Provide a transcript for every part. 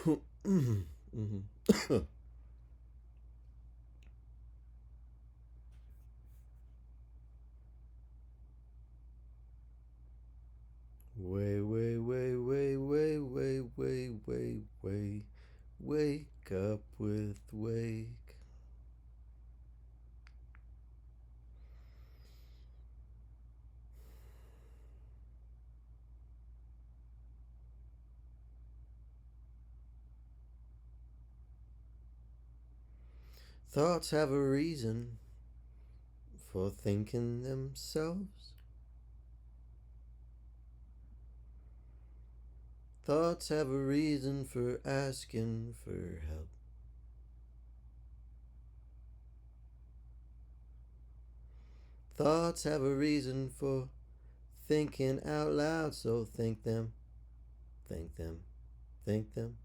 Way, way, way, way, way, way, way, way, way. Wake up with wake. Thoughts have a reason for thinking themselves. Thoughts have a reason for asking for help. Thoughts have a reason for thinking out loud, so think them, think them, think them.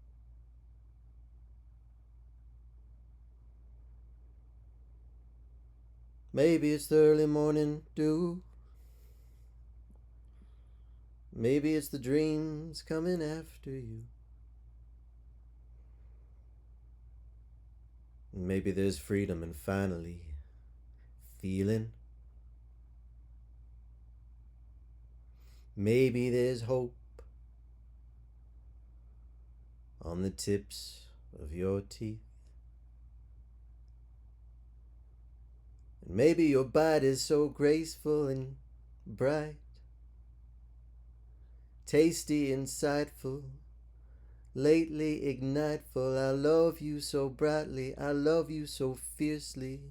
Maybe it's the early morning dew. Maybe it's the dreams coming after you. Maybe there's freedom in finally feeling. Maybe there's hope on the tips of your teeth. And maybe your bite is so graceful and bright, tasty, insightful, lately igniteful. I love you so brightly, I love you so fiercely.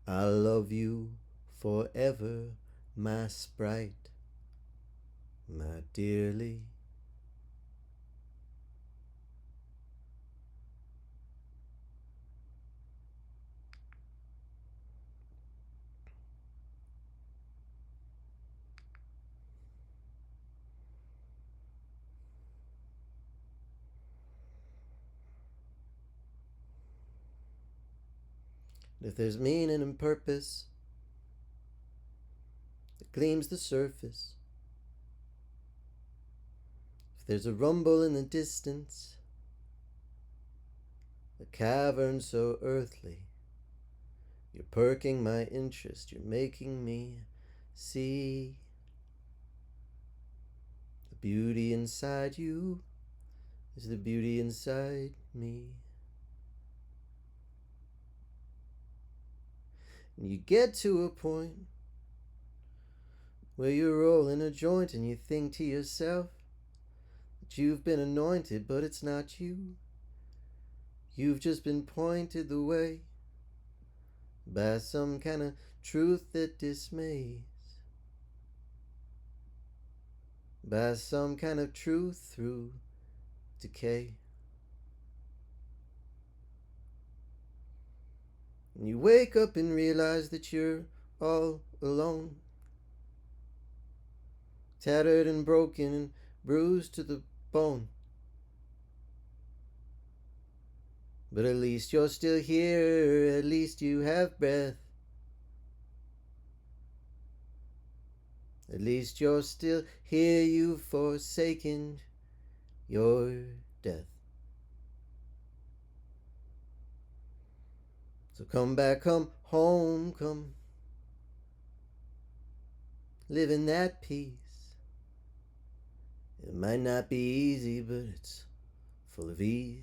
I love you forever, my sprite, my dearly. If there's meaning and purpose that gleams the surface, if there's a rumble in the distance, a cavern so earthly, you're perking my interest, you're making me see the beauty inside you is the beauty inside me. And you get to a point where you're rolling a joint and you think to yourself that you've been anointed, but it's not you. You've just been pointed the way by some kind of truth that dismays, by some kind of truth through decay. And you wake up and realize that you're all alone, tattered and broken and bruised to the bone. But at least you're still here, at least you have breath. At least you're still here, you've forsaken your death. So come back, come home, come live in that peace. It might not be easy, but it's full of ease.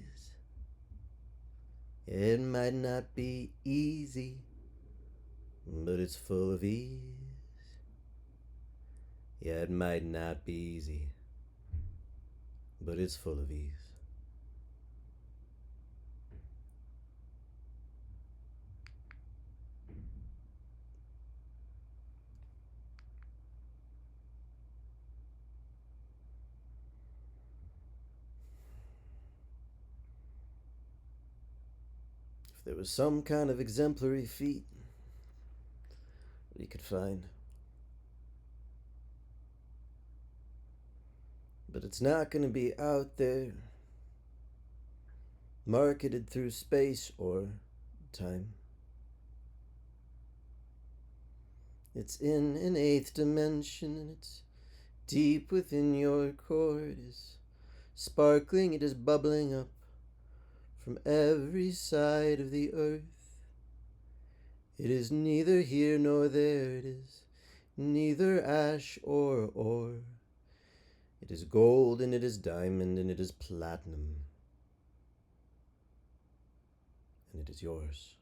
It might not be easy, but it's full of ease. Yeah, it might not be easy, but it's full of ease. If there was some kind of exemplary feat we could find, but it's not going to be out there marketed through space or time. It's in an eighth dimension and it's deep within your core. It is Sparkling, it is bubbling up from every side of the earth. It is neither here nor there, it is neither ash or ore. It is gold and it is diamond and it is platinum. And it is yours.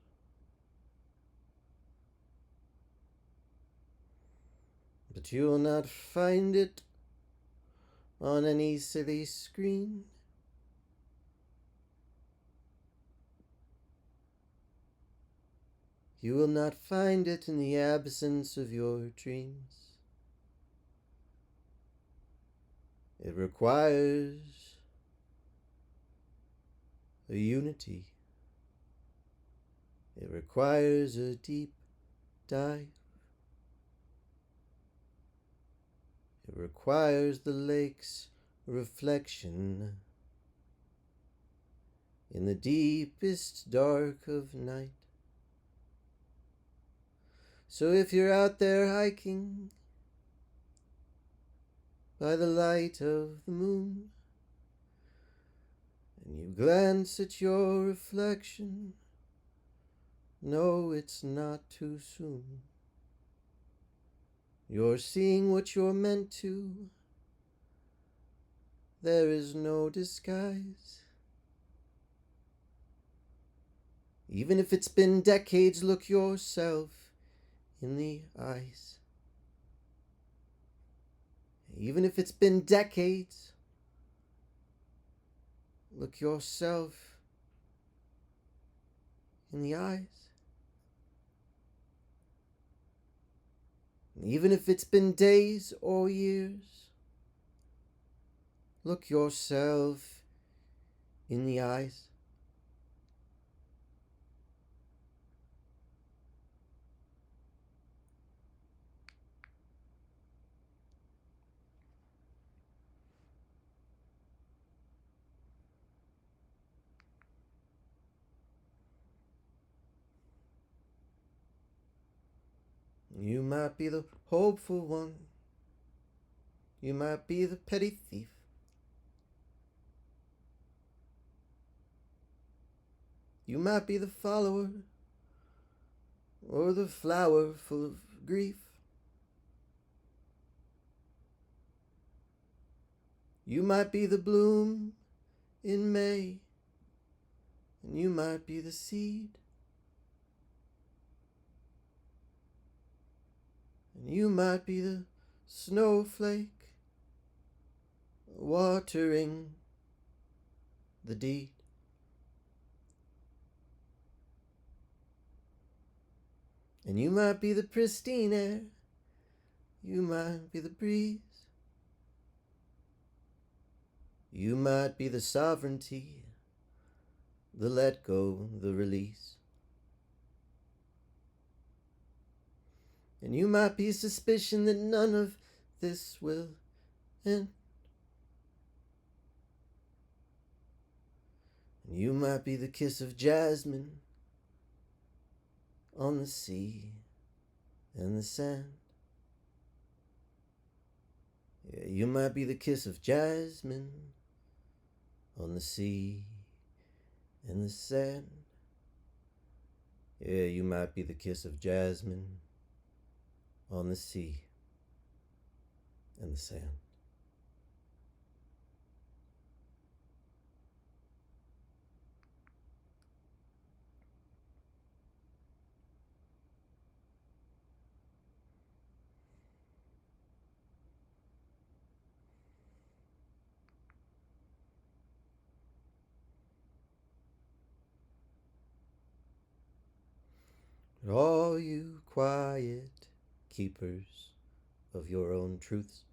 But you will not find it on any silly screen. You will not find it in the absence of your dreams. It requires a unity. It requires a deep dive. It requires the lake's reflection in the deepest dark of night. So if you're out there hiking by the light of the moon, and you glance at your reflection, no, it's not too soon. You're seeing what you're meant to. There is no disguise. Even if it's been decades, look yourself in the eyes. Even if it's been decades, look yourself in the eyes. Even if it's been days or years, look yourself in the eyes. You might be the hopeful one. You might be the petty thief. You might be the follower or the flower full of grief. You might be the bloom in May, and you might be the seed. And you might be the snowflake watering the deed. And you might be the pristine air. You might be the breeze. You might be the sovereignty, the let go, the release. And you might be suspicion that none of this will end. And you might be the kiss of jasmine on the sea and the sand. Yeah, you might be the kiss of jasmine on the sea and the sand. Yeah, you might be the kiss of jasmine on the sea and the sand. But all you quiet keepers of your own truths,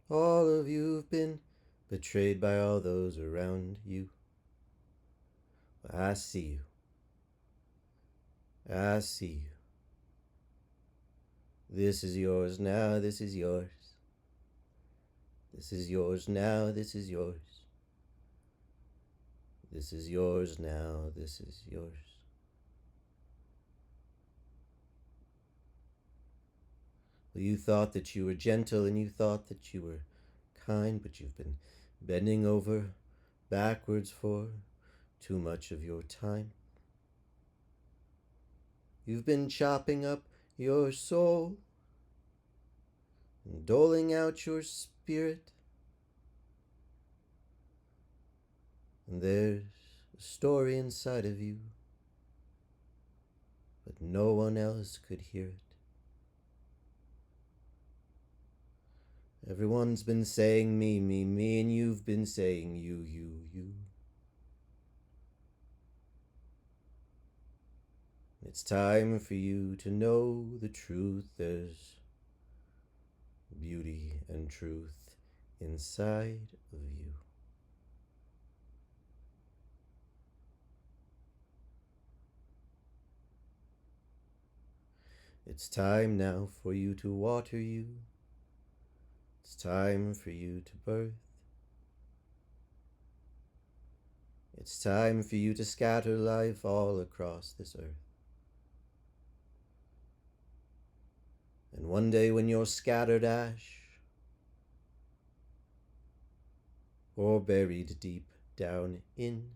all of you've been betrayed by all those around you. I see you. I see you. This is yours now, this is yours. This is yours now, this is yours. This is yours now, this is yours. You thought that you were gentle and you thought that you were kind, but you've been bending over backwards for too much of your time. You've been chopping up your soul and doling out your spirit. And there's a story inside of you, but no one else could hear it. Everyone's been saying me, me, me, and you've been saying you, you, you. It's time for you to know the truth. There's beauty and truth inside of you. It's time now for you to water you. It's time for you to birth. It's time for you to scatter life all across this earth. And one day when you're scattered ash, or buried deep down in,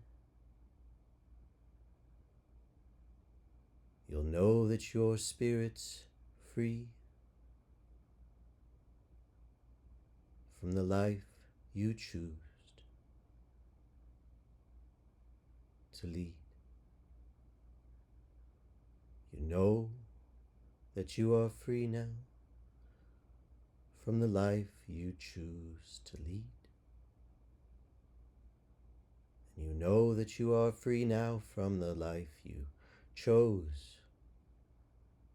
you'll know that your spirit's free from the life you choose to lead. You know that you are free now from the life you choose to lead. And you know that you are free now from the life you chose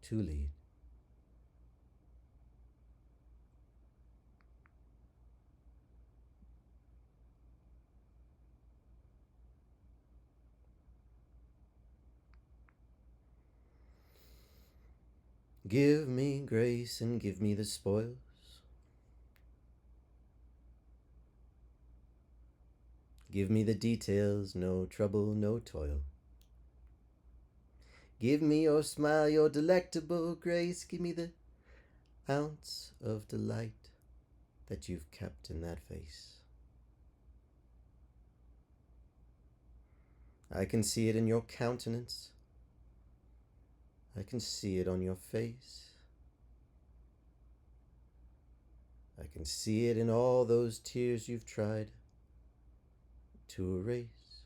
to lead. Give me grace and give me the spoils. Give me the details, no trouble, no toil. Give me your smile, your delectable grace. Give me the ounce of delight that you've kept in that face. I can see it in your countenance. I can see it on your face. I can see it in all those tears you've tried to erase.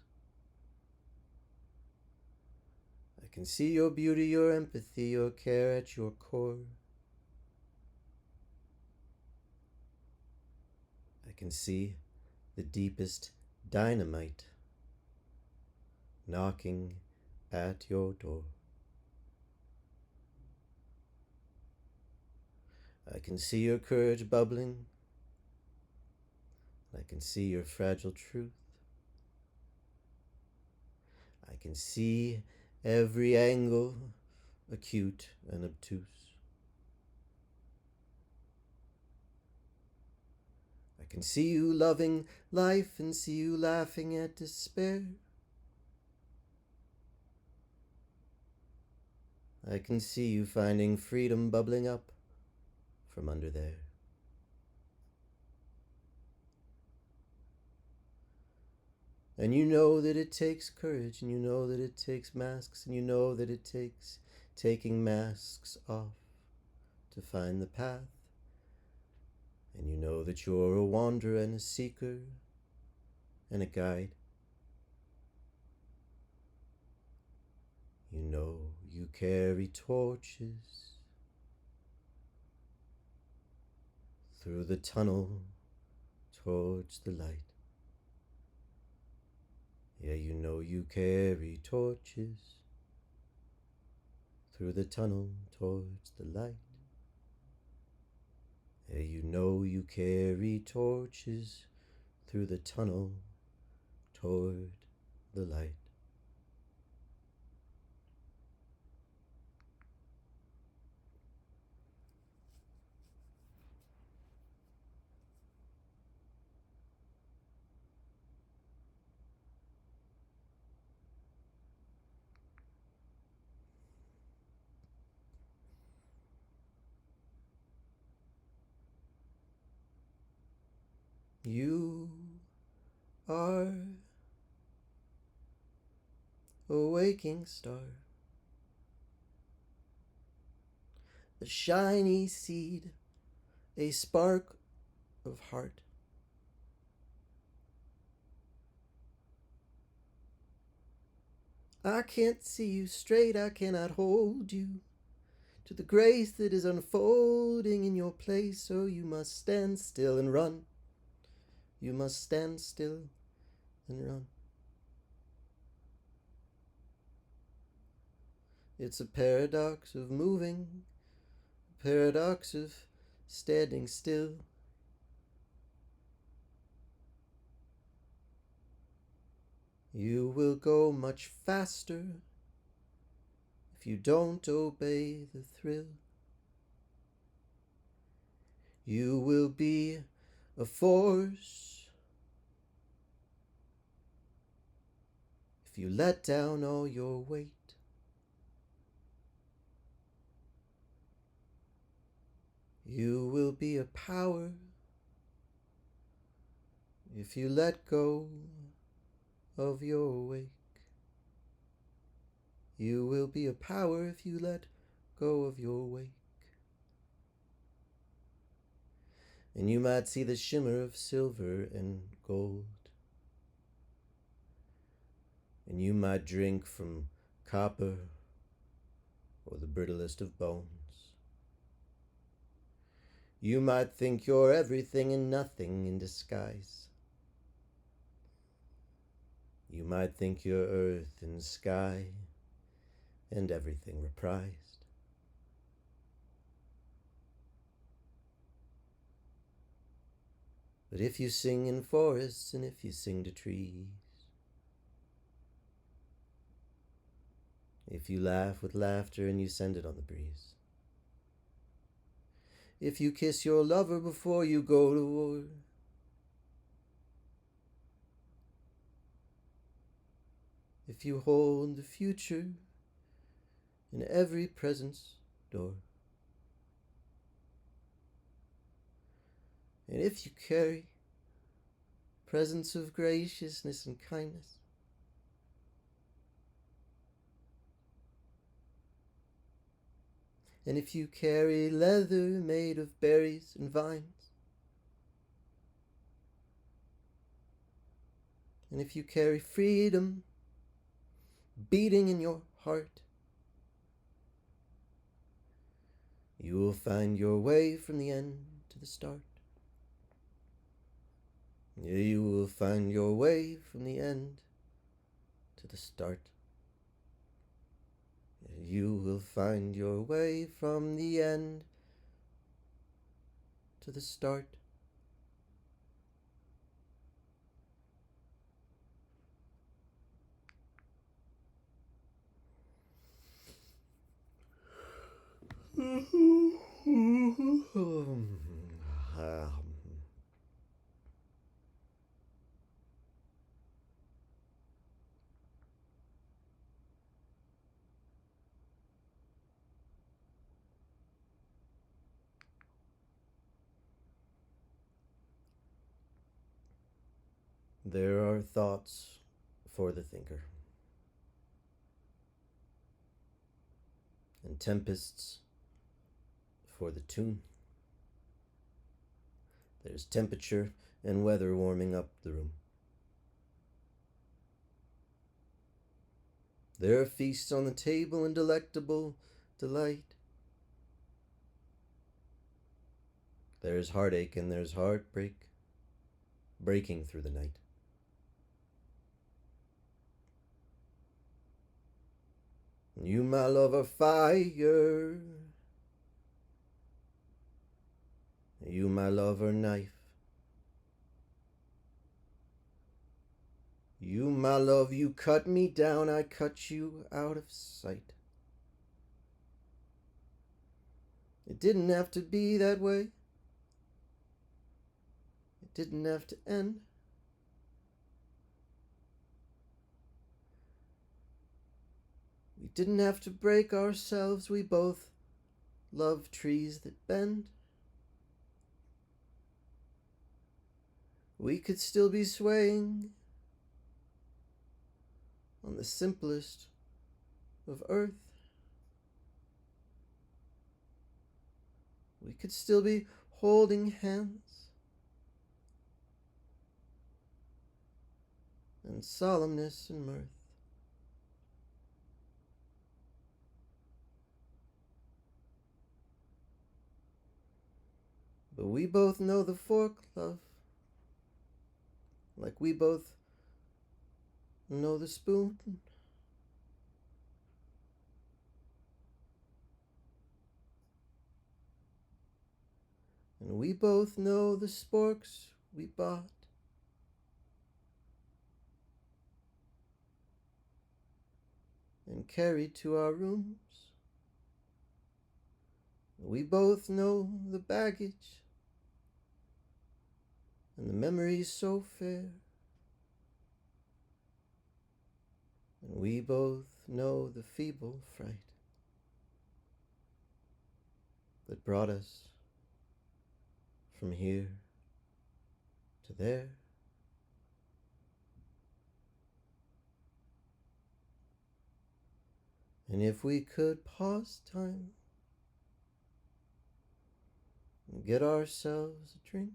I can see your beauty, your empathy, your care at your core. I can see the deepest dynamite knocking at your door. I can see your courage bubbling. I can see your fragile truth. I can see every angle, acute and obtuse. I can see you loving life and see you laughing at despair. I can see you finding freedom bubbling up from under there. And you know that it takes courage, and you know that it takes masks, and you know that it takes taking masks off to find the path. And you know that you're a wanderer and a seeker and a guide. You know you carry torches through the tunnel towards the light. Yeah, you know you carry torches through the tunnel towards the light. Yeah, you know you carry torches through the tunnel toward the light. You are a waking star, a shiny seed, a spark of heart. I can't see you straight, I cannot hold you to the grace that is unfolding in your place, so you must stand still and run. You must stand still and run. It's a paradox of moving, a paradox of standing still. You will go much faster if you don't obey the thrill. You will be a force if you let down all your weight. You will be a power if you let go of your wake. You will be a power if you let go of your wake. And you might see the shimmer of silver and gold. And you might drink from copper or the brittlest of bones. You might think you're everything and nothing in disguise. You might think you're earth and sky and everything reprised. But if you sing in forests and if you sing to trees, if you laugh with laughter and you send it on the breeze, if you kiss your lover before you go to war, if you hold the future in every present's door, and if you carry presents of graciousness and kindness, and if you carry leather made of berries and vines, and if you carry freedom beating in your heart, you will find your way from the end to the start. You will find your way from the end to the start. You will find your way from the end to the start. There are thoughts for the thinker, and tempests for the tune. There's temperature and weather warming up the room. There are feasts on the table and delectable delight. There's heartache and there's heartbreak breaking through the night. You, my love, are fire. You, my love, are knife. You, my love, you cut me down, I cut you out of sight. It didn't have to be that way. It didn't have to end. We didn't have to break ourselves, we both love trees that bend. We could still be swaying on the simplest of earth. We could still be holding hands and solemnness and mirth. But we both know the fork, love, like we both know the spoon. And we both know the sporks we bought. And carried to our rooms. We both know the baggage and the memories so fair. And we both know the feeble fright that brought us from here to there. And if we could pause time and get ourselves a drink,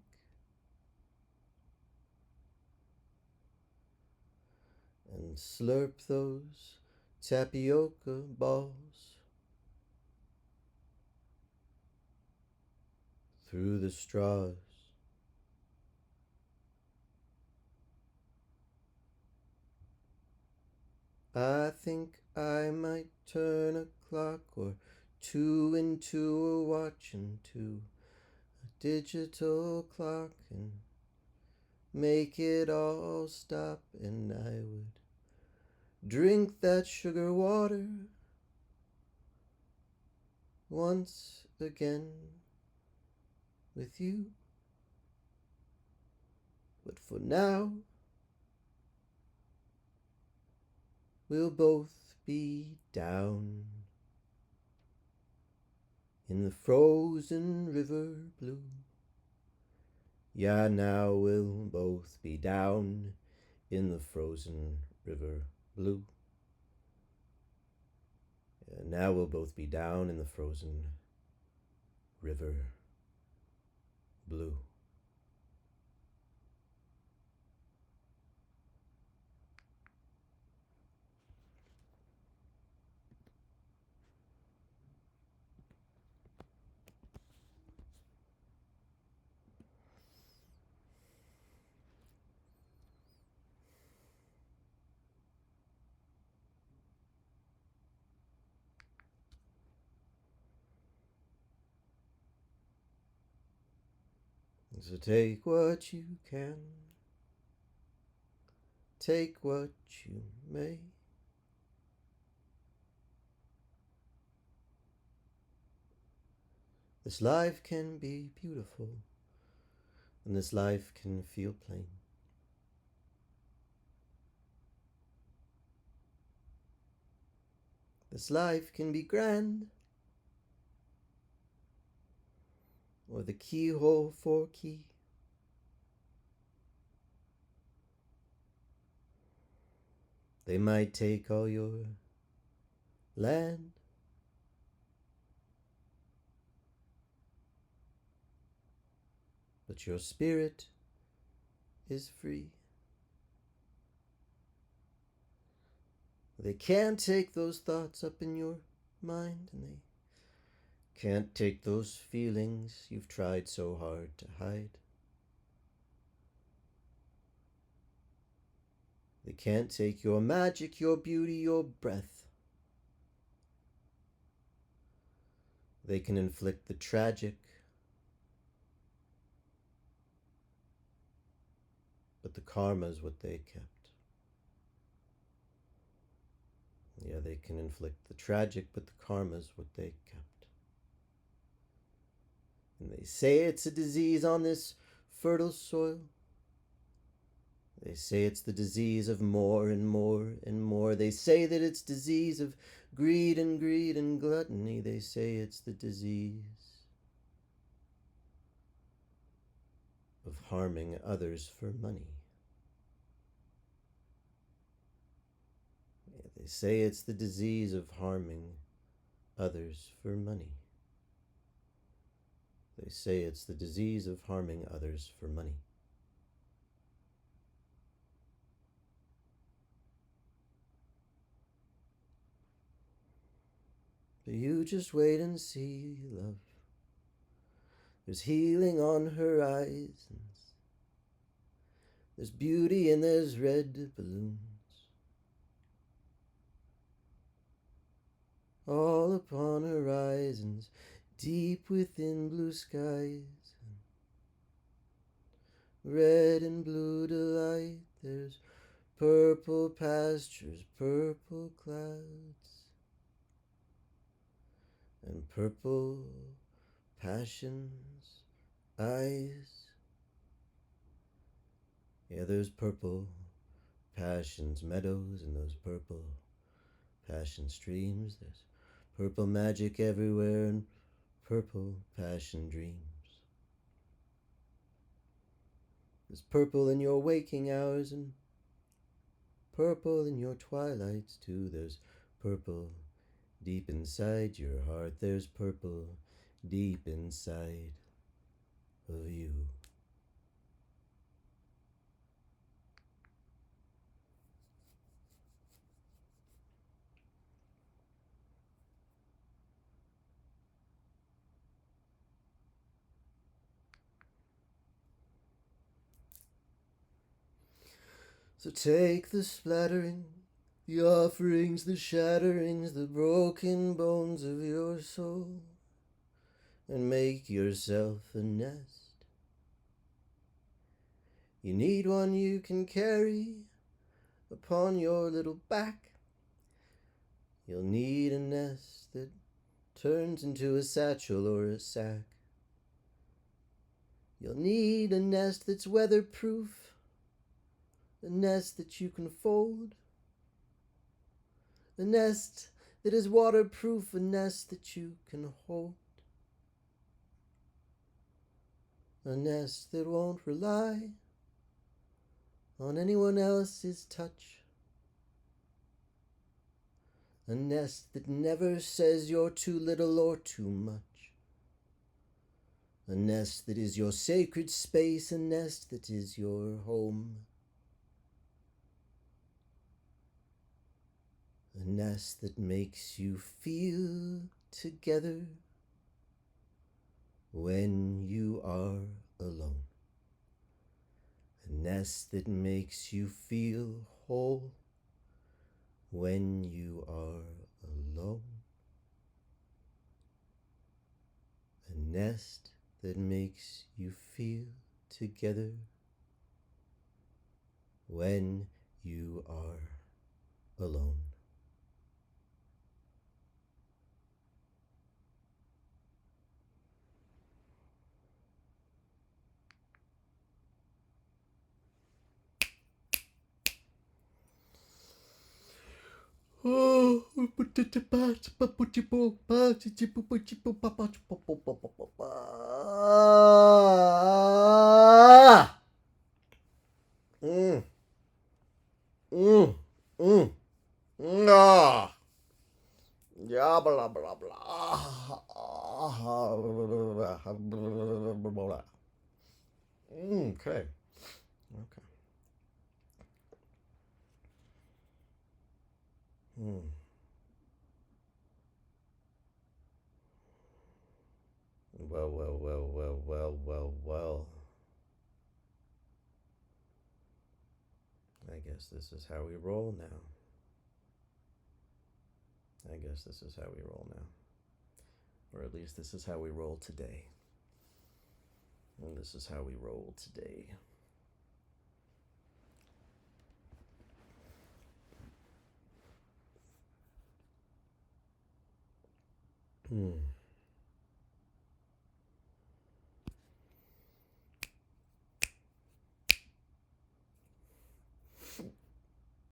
and slurp those tapioca balls through the straws. I think I might turn a clock or two into a watch, into a digital clock, and make it all stop, and I would drink that sugar water once again with you. But for now, we'll both be down in the frozen river blue. Yeah, now we'll both be down in the frozen river blue. Yeah, now we'll both be down in the frozen river blue. So take what you can, take what you may. This life can be beautiful, and this life can feel plain. This life can be grand, or the keyhole for key. They might take all your land, but your spirit is free. They can't take those thoughts up in your mind, and they can't take those feelings you've tried so hard to hide. They can't take your magic, your beauty, your breath. They can inflict the tragic, but the karma's what they kept. Yeah, they can inflict the tragic, but the karma's what they kept. And they say it's a disease on this fertile soil. They say it's the disease of more and more and more. They say that it's disease of greed and gluttony. They say it's the disease of harming others for money. Yeah, they say it's the disease of harming others for money. They say it's the disease of harming others for money. But you just wait and see, love. There's healing on horizons. There's beauty and there's red balloons. All upon horizons, deep within blue skies. Red and blue delight, there's purple pastures, purple clouds, and purple passion's eyes. Yeah, there's purple passion's meadows and those purple passion streams. There's purple magic everywhere and purple passion dreams. There's purple in your waking hours and purple in your twilights too. There's purple deep inside your heart. There's purple deep inside of you. So take the splattering, the offerings, the shatterings, the broken bones of your soul, and make yourself a nest. You need one you can carry upon your little back. You'll need a nest that turns into a satchel or a sack. You'll need a nest that's weatherproof, a nest that you can fold, a nest that is waterproof, a nest that you can hold, a nest that won't rely on anyone else's touch, a nest that never says you're too little or too much, a nest that is your sacred space, a nest that is your home, a nest that makes you feel together when you are alone, a nest that makes you feel whole when you are alone, a nest that makes you feel together when you are alone. Yeah, blah blah blah. Okay. Okay. Well. I guess this is how we roll now. I guess this is how we roll now. Or at least this is how we roll today. And this is how we roll today.